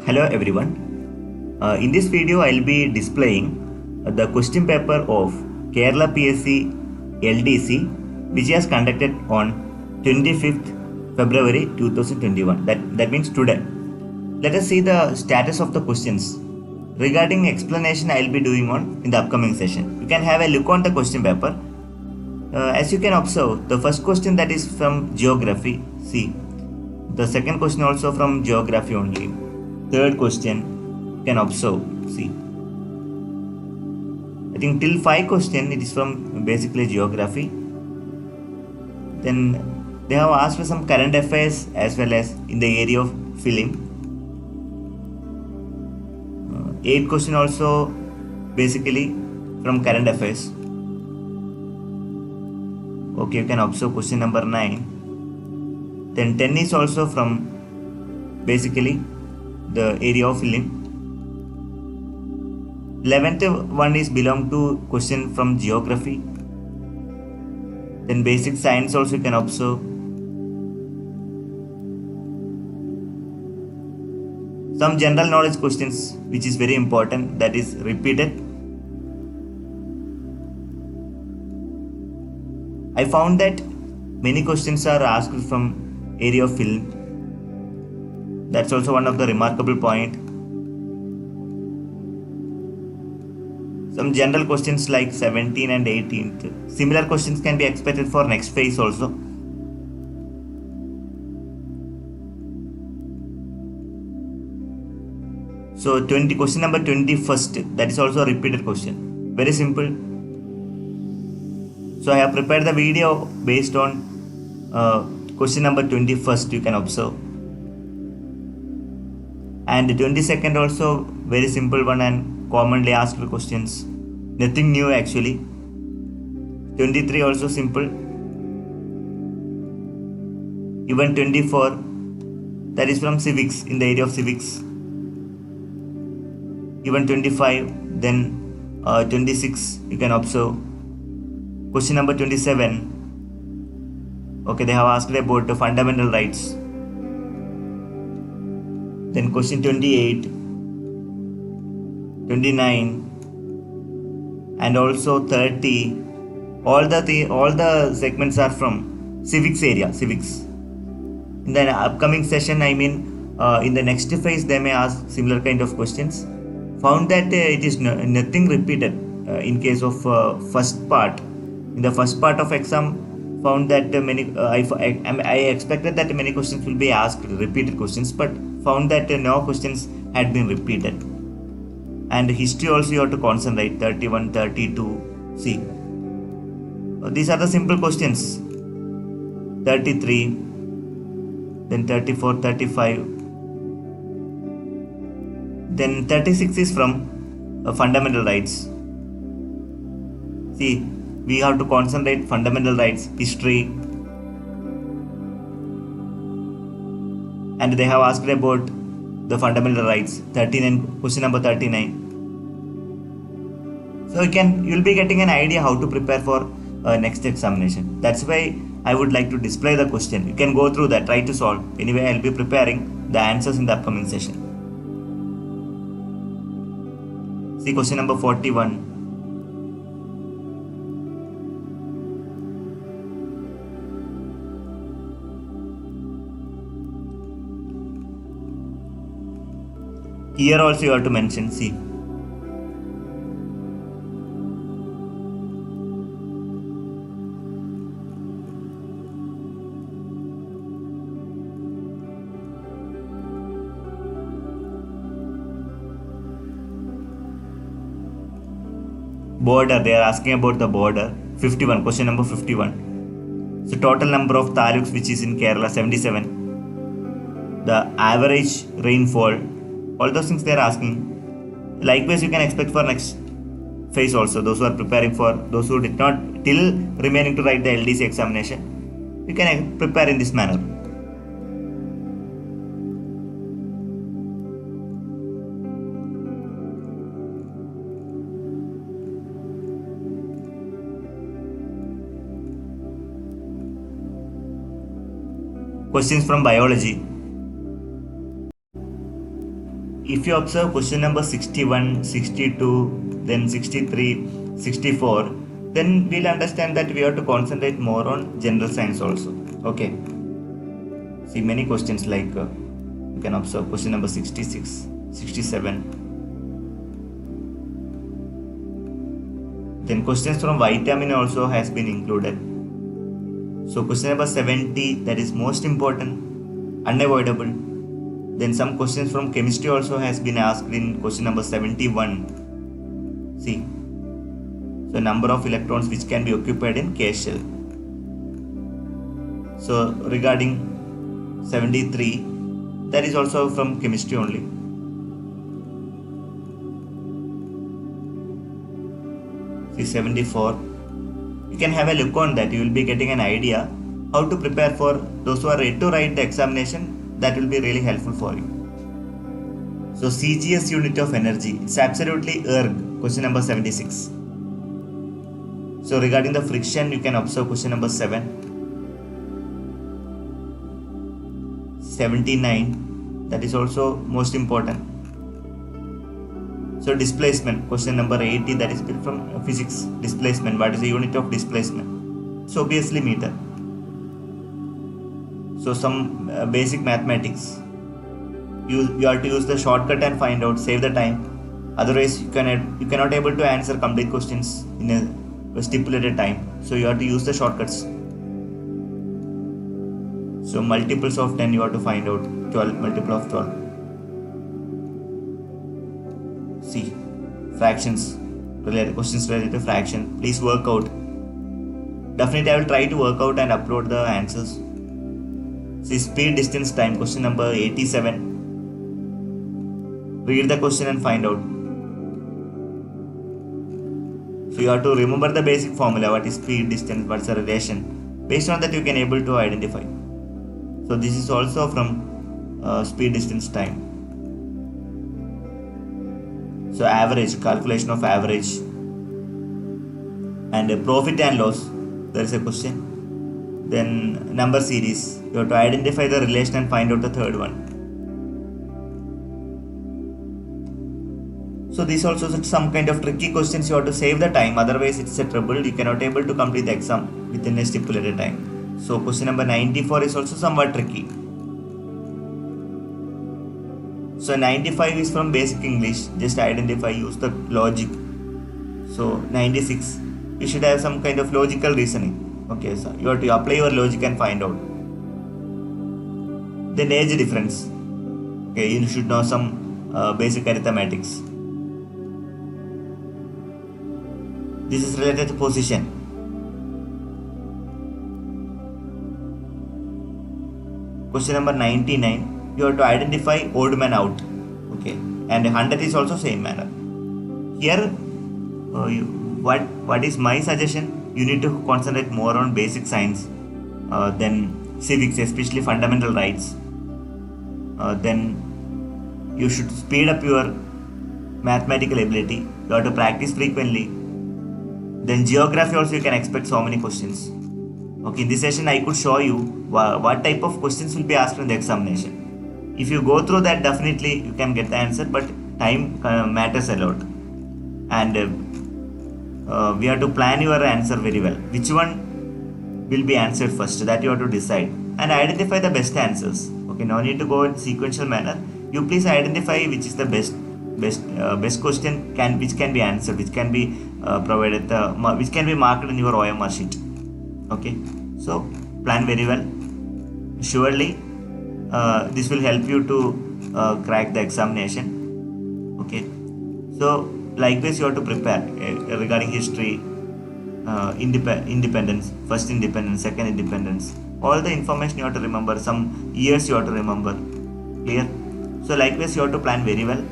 Hello everyone. In this video, I'll be displaying the question paper of Kerala PSC LDC, which was conducted on 25th February 2021. That means today. Let us see the status of the questions. Regarding explanation, I'll be doing in the upcoming session. You can have a look on the question paper. As you can observe, the first question that is from geography. See, the second question also from geography only. Third question you can observe. See, I think till 5 question it is from basically geography. Then they have asked for some current affairs as well as in the area of film. 8 question also basically from current affairs. Okay, you can observe question number 9. Then 10 is also from basically the area of film. 11th one is belong to question from geography. Then basic science also you can observe. Some general knowledge questions which is very important, that is repeated. I found that many questions are asked from area of film. That's also one of the remarkable point. Some general questions like 17th and 18th. Similar questions can be expected for next phase also. So question number 21st, that is also a repeated question. Very simple. So I have prepared the video based on question number 21st, you can observe. And the 22nd also very simple one and commonly asked questions. Nothing new actually. 23 also simple. Even 24, that is from civics, in the area of civics. Even 25, then 26 you can observe. Question number 27. Okay, they have asked about the fundamental rights. Then question 28, 29, and also 30. All the segments are from civics area. Civics. In the upcoming session, in the next phase, they may ask similar kind of questions. Found that it is nothing repeated in case of first part. In the first part of exam, found that I expected that many questions will be asked, repeated questions, but found that no questions had been repeated. And history also you have to concentrate, 31, 32. See, these are the simple questions. 33, then 34, 35. Then 36 is from fundamental rights. See, we have to concentrate fundamental rights, history. And they have asked about the fundamental rights, 39, question number 39. So you'll be getting an idea how to prepare for next examination. That's why I would like to display the question. You can go through that, try to solve. Anyway, I'll be preparing the answers in the upcoming session. See question number 41. Here also you have to mention, see. Border, they are asking about the border. 51, question number 51. So total number of taluks which is in Kerala, 77. The average rainfall, all those things they are asking. Likewise, you can expect for next phase also. Those who are preparing for, those who did not till remaining to write the LDC examination, you can prepare in this manner. Questions from biology. if you observe question number 61, 62, then 63, 64, then we'll understand that we have to concentrate more on general science also. Okay. See many questions like you can observe question number 66, 67. Then questions from vitamin also has been included. So question number 70, that is most important, unavoidable. Then some questions from chemistry also has been asked in question number 71. See, so number of electrons which can be occupied in K shell. So regarding 73, that is also from chemistry only. See 74, you can have a look on that. You will be getting an idea how to prepare for those who are ready to write the examination. That will be really helpful for you. So CGS unit of energy, it's absolutely erg, question number 76. So regarding the friction, you can observe question number 7. 79, that is also most important. So displacement, question number 80, that is from physics. Displacement, what is the unit of displacement? So obviously meter. So some basic mathematics. You have to use the shortcut and find out, save the time. Otherwise you cannot able to answer complete questions in a stipulated time. So you have to use the shortcuts. So multiples of 10 you have to find out. 12 multiple of 12. See, fractions, questions related to fraction. Please work out. Definitely I will try to work out and upload the answers. See, speed, distance, time, question number 87. Read the question and find out. So you have to remember the basic formula, what is speed, distance, what's the relation. Based on that you can able to identify. So this is also from speed, distance, time. So average, calculation of average. And profit and loss, there is a question. Then number series, you have to identify the relation and find out the third one. So these also some kind of tricky questions. You have to save the time, otherwise it's a trouble. You cannot able to complete the exam within a stipulated time. So question number 94 is also somewhat tricky. So 95 is from basic English, just identify, use the logic. So 96, you should have some kind of logical reasoning. Okay, so you have to apply your logic and find out. Then age difference. Okay, you should know some basic arithmetics. This is related to position. Question number 99. You have to identify odd man out. Okay, and 100 is also same manner. Here, what is my suggestion? You need to concentrate more on basic science, then civics, especially fundamental rights. Then you should speed up your mathematical ability. You have to practice frequently. Then geography also you can expect so many questions. Okay, in this session I could show you what type of questions will be asked in the examination. If you go through that, definitely you can get the answer, but time matters a lot. And we have to plan your answer very well. Which one will be answered first, that you have to decide. And identify the best answers. Okay, no need to go in sequential manner. You please identify which is the best question which can be answered, which can be provided, which can be marked in your OMR sheet. Okay, so plan very well. Surely this will help you to crack the examination. Okay, so likewise you have to prepare regarding history, independence, first independence, second independence. All the information you have to remember, some years you have to remember. Clear? So likewise you have to plan very well.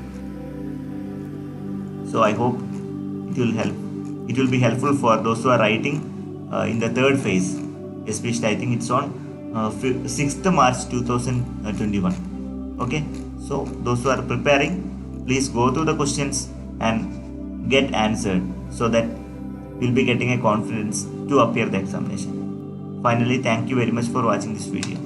So I hope it will help. It will be helpful for those who are writing in the third phase, especially I think it's on 6th March 2021. Okay, so those who are preparing, please go through the questions and get answered, so that you'll be getting a confidence to appear the examination. Finally, thank you very much for watching this video.